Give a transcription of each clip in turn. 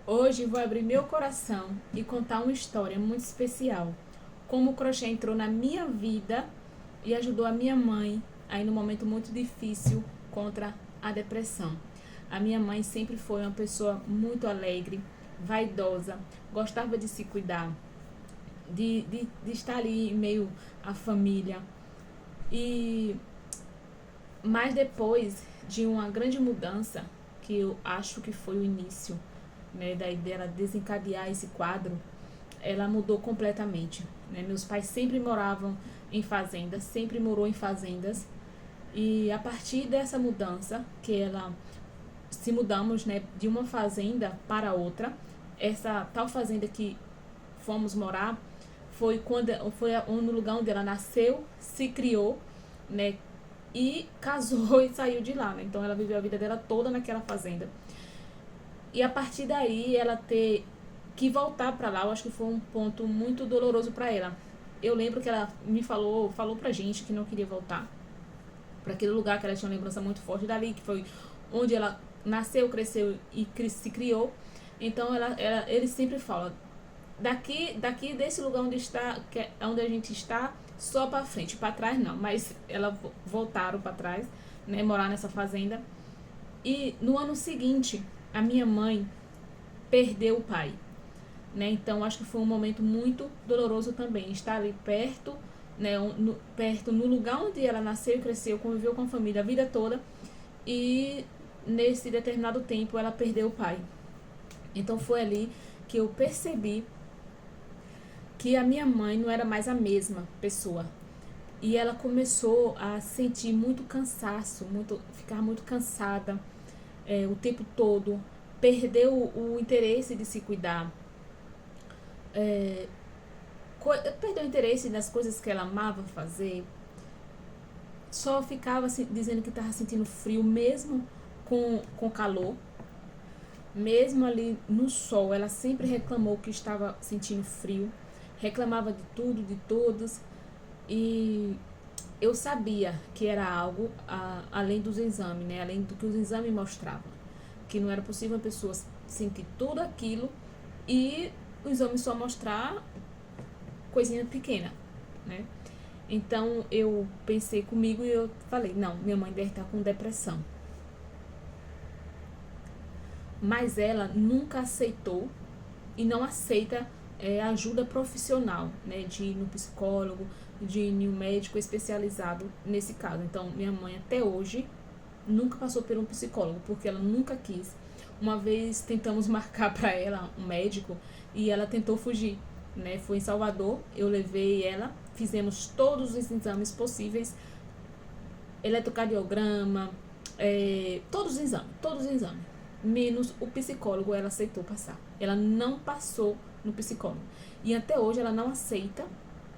Hoje vou abrir meu coração e contar uma história muito especial. Como o crochê entrou na minha vida e ajudou a minha mãe aí num momento muito difícil contra a depressão. A minha mãe sempre foi uma pessoa muito alegre, vaidosa, gostava de se cuidar, de estar ali em meio à família. E mas depois de uma grande mudança, que eu acho que foi o início, né, da ideia dela desencadear esse quadro, ela mudou completamente. Né? Meus pais sempre moravam em fazendas, sempre morou em fazendas. E a partir dessa mudança, que ela se mudamos, né, de uma fazenda para outra, essa tal fazenda que fomos morar foi no lugar onde ela nasceu, se criou, né, e casou e saiu de lá, né? Então ela viveu a vida dela toda naquela fazenda. E a partir daí ela ter que voltar para lá, eu acho que foi um ponto muito doloroso para ela. Eu lembro que ela me falou pra gente que não queria voltar para aquele lugar, que ela tinha uma lembrança muito forte dali, que foi onde ela nasceu, cresceu e se criou. Então ele sempre fala daqui desse lugar onde está, que é onde a gente está, só para frente, para trás não, mas elas voltaram para trás, né, morar nessa fazenda. E no ano seguinte, a minha mãe perdeu o pai, né? Então acho que foi um momento muito doloroso também, estar ali perto, né, perto no lugar onde ela nasceu e cresceu, conviveu com a família a vida toda, e nesse determinado tempo ela perdeu o pai. Então foi ali que eu percebi que a minha mãe não era mais a mesma pessoa. E ela começou a sentir muito cansaço, ficar muito cansada o tempo todo, perdeu o interesse de se cuidar, é, perdeu o interesse nas coisas que ela amava fazer, só ficava assim, dizendo que estava sentindo frio, mesmo com calor, mesmo ali no sol, ela sempre reclamou que estava sentindo frio, reclamava de tudo, de todos, e eu sabia que era algo além dos exames, né? Além do que os exames mostravam, que não era possível a pessoa sentir tudo aquilo e o exame só mostrar coisinha pequena, né? Então eu pensei comigo e eu falei, não, minha mãe deve estar com depressão. Mas ela nunca aceitou e não aceita ajuda profissional, né, de ir no psicólogo, de ir no médico especializado nesse caso. Então, minha mãe até hoje nunca passou por um psicólogo, porque ela nunca quis. Uma vez tentamos marcar para ela um médico e ela tentou fugir, né? Foi em Salvador, eu levei ela, fizemos todos os exames possíveis, eletrocardiograma, todos os exames, menos o psicólogo ela aceitou passar. Ela não passou no psicólogo. E até hoje ela não aceita,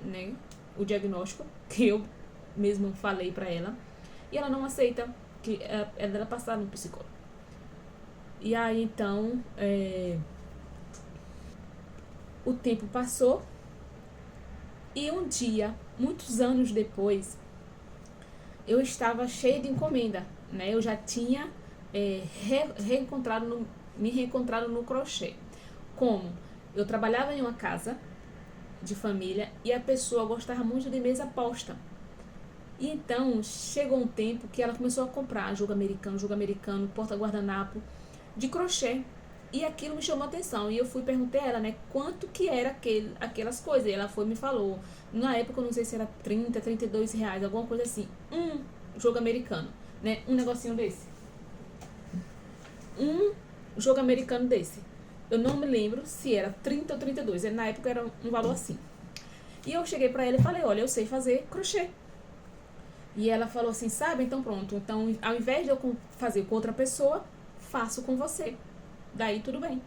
né, o diagnóstico que eu mesmo falei para ela. E ela não aceita que ela passar no psicólogo. E aí então o tempo passou e um dia, muitos anos depois, eu estava cheia de encomenda, né? Eu já tinha me reencontrado no crochê. Como? Eu trabalhava em uma casa de família e a pessoa gostava muito de mesa posta. E então chegou um tempo que ela começou a comprar jogo americano, porta-guardanapo de crochê. E aquilo me chamou a atenção. E eu perguntei a ela, né, quanto que era aquelas coisas. E ela me falou. Na época eu não sei se era 30, R$ 32, alguma coisa assim. Um jogo americano, né? Um negocinho desse. Um jogo americano desse. Eu não me lembro se era 30 ou 32. Na época era um valor assim. E eu cheguei pra ela e falei, olha, eu sei fazer crochê. E ela falou assim, sabe, então pronto. Então, ao invés de eu fazer com outra pessoa, faço com você. Daí tudo bem.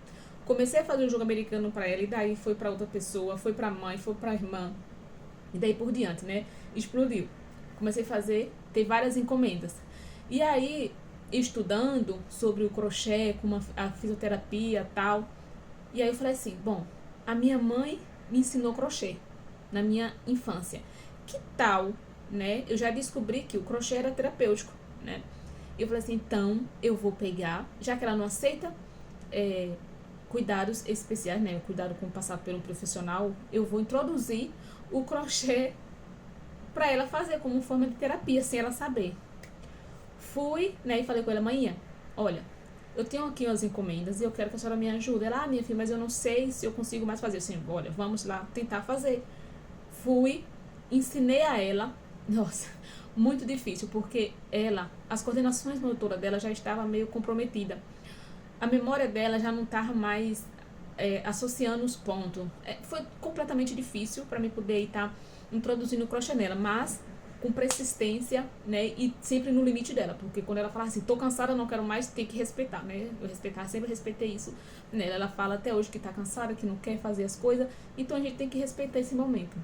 Comecei a fazer um jogo americano pra ela, e daí foi pra outra pessoa, foi pra mãe, foi pra irmã. E daí por diante, né? Explodiu. Comecei a fazer, ter várias encomendas. E aí, estudando sobre o crochê, como a fisioterapia e tal. E aí eu falei assim, bom, a minha mãe me ensinou crochê na minha infância. Que tal, né? Eu já descobri que o crochê era terapêutico, né? Eu falei assim, então eu vou pegar, já que ela não aceita cuidados especiais, né? Cuidado com passar por um profissional, eu vou introduzir o crochê para ela fazer como forma de terapia, sem ela saber. Fui, né, e falei com ela, amanhã, olha, eu tenho aqui umas encomendas e eu quero que a senhora me ajude. Ela, minha filha, mas eu não sei se eu consigo mais fazer. Assim, olha, vamos lá tentar fazer. Fui, ensinei a ela, nossa, muito difícil, porque as coordenações motoras dela já estavam meio comprometida. A memória dela já não estava mais associando os pontos. Foi completamente difícil para mim poder estar introduzindo o crochê nela, mas com persistência, né, e sempre no limite dela, porque quando ela fala assim, tô cansada, não quero mais, tem que respeitar, né, sempre respeitei isso, né, ela fala até hoje que tá cansada, que não quer fazer as coisas, então a gente tem que respeitar esse momento.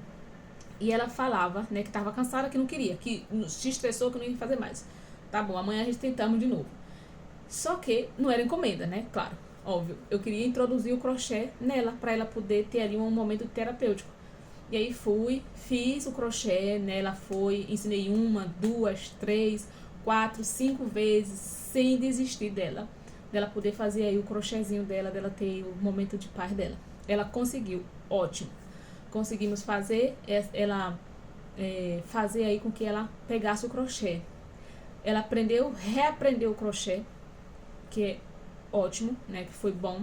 E ela falava, né, que tava cansada, que não queria, que se estressou, que não ia fazer mais. Tá bom, amanhã a gente tentamos de novo. Só que não era encomenda, né, claro, óbvio, eu queria introduzir o crochê nela, para ela poder ter ali um momento terapêutico. E aí fiz o crochê, né? Ela ensinei 1, 2, 3, 4, 5 vezes, sem desistir dela poder fazer aí o crochêzinho dela ter o momento de paz dela. Ela conseguiu, ótimo. Conseguimos fazer, fazer aí com que ela pegasse o crochê. Ela reaprendeu o crochê, que é ótimo, né? Que foi bom.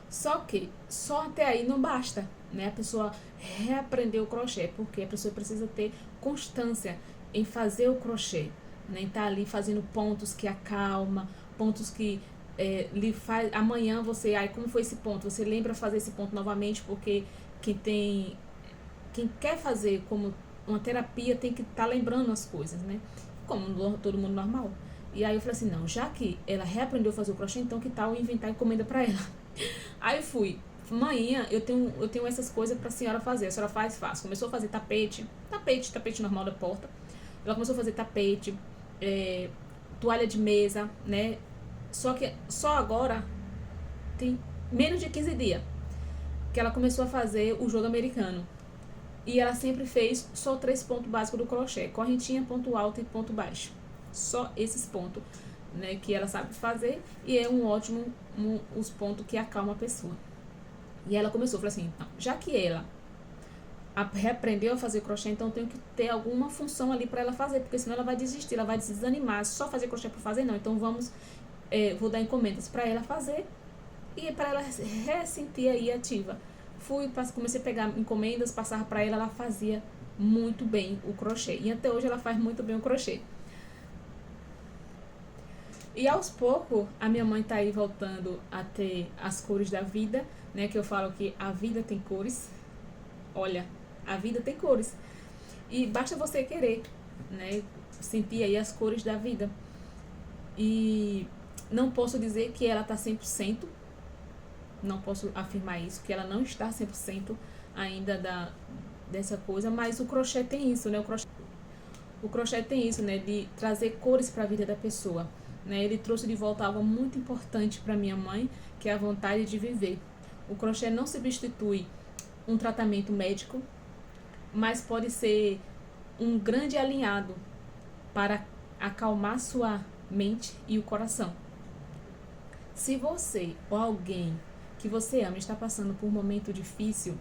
Só que só até aí não basta, né? A pessoa reaprender o crochê, porque a pessoa precisa ter constância em fazer o crochê, né? Tá ali fazendo pontos que acalma, pontos que lhe faz. Amanhã você, como foi esse ponto? Você lembra fazer esse ponto novamente, porque quem quer fazer como uma terapia tem que estar lembrando as coisas, né? Como todo mundo normal. E aí eu falei assim, não, já que ela reaprendeu a fazer o crochê, então que tal eu inventar encomenda pra ela? Aí fui, manhã eu tenho essas coisas pra senhora fazer, a senhora faz. Começou a fazer tapete normal da porta. Ela começou a fazer tapete, toalha de mesa, né? Só que só agora tem menos de 15 dias que ela começou a fazer o jogo americano. E ela sempre fez só 3 pontos básicos do crochê, correntinha, ponto alto e ponto baixo. Só esses pontos, né, que ela sabe fazer, e é os pontos que acalma a pessoa. E ela começou, falou assim, então, já que ela reaprendeu a fazer crochê, então tem que ter alguma função ali para ela fazer, porque senão ela vai desistir, ela vai desanimar, só fazer crochê por fazer, não. Então vou dar encomendas para ela fazer e para ela ressentir aí ativa. Comecei a pegar encomendas, passava para ela fazia muito bem o crochê. E até hoje ela faz muito bem o crochê. E aos poucos, a minha mãe tá aí voltando a ter as cores da vida, né? Que eu falo que a vida tem cores. Olha, a vida tem cores. E basta você querer, né? Sentir aí as cores da vida. E não posso dizer que ela tá 100%. Não posso afirmar isso, que ela não está 100% ainda dessa coisa. Mas o crochê tem isso, né? O crochê tem isso, né? De trazer cores para a vida da pessoa. Né, ele trouxe de volta algo muito importante para minha mãe, que é a vontade de viver. O crochê não substitui um tratamento médico, mas pode ser um grande alinhado para acalmar sua mente e o coração. Se você ou alguém que você ama está passando por um momento difícil,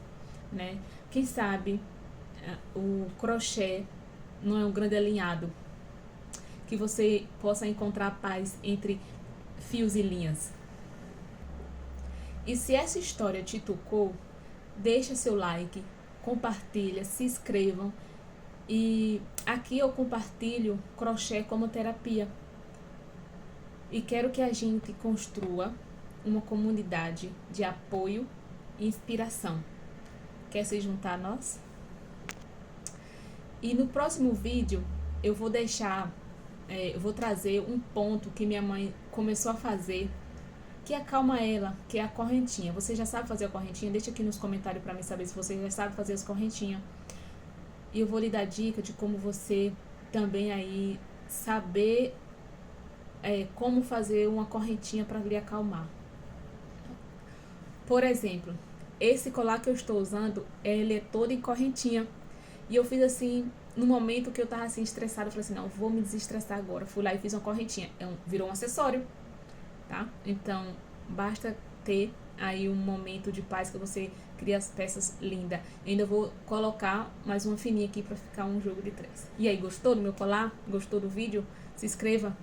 né, quem sabe o crochê não é um grande alinhado, que você possa encontrar paz entre fios e linhas. E se essa história te tocou, deixa seu like, compartilha, se inscrevam. E aqui eu compartilho crochê como terapia. E quero que a gente construa uma comunidade de apoio e inspiração. Quer se juntar a nós? E no próximo vídeo eu vou trazer um ponto que minha mãe começou a fazer, que acalma ela, que é a correntinha. Você já sabe fazer a correntinha? Deixa aqui nos comentários para mim saber se você já sabe fazer as correntinhas. E eu vou lhe dar dica de como você também aí saber como fazer uma correntinha para lhe acalmar. Por exemplo, esse colar que eu estou usando, ele é todo em correntinha. E eu fiz assim, no momento que eu tava assim estressada, eu falei assim, não, vou me desestressar agora. Fui lá e fiz uma correntinha. Virou um acessório, tá? Então, basta ter aí um momento de paz que você cria as peças lindas. Eu ainda vou colocar mais uma fininha aqui para ficar um jogo de três. E aí, gostou do meu colar? Gostou do vídeo? Se inscreva,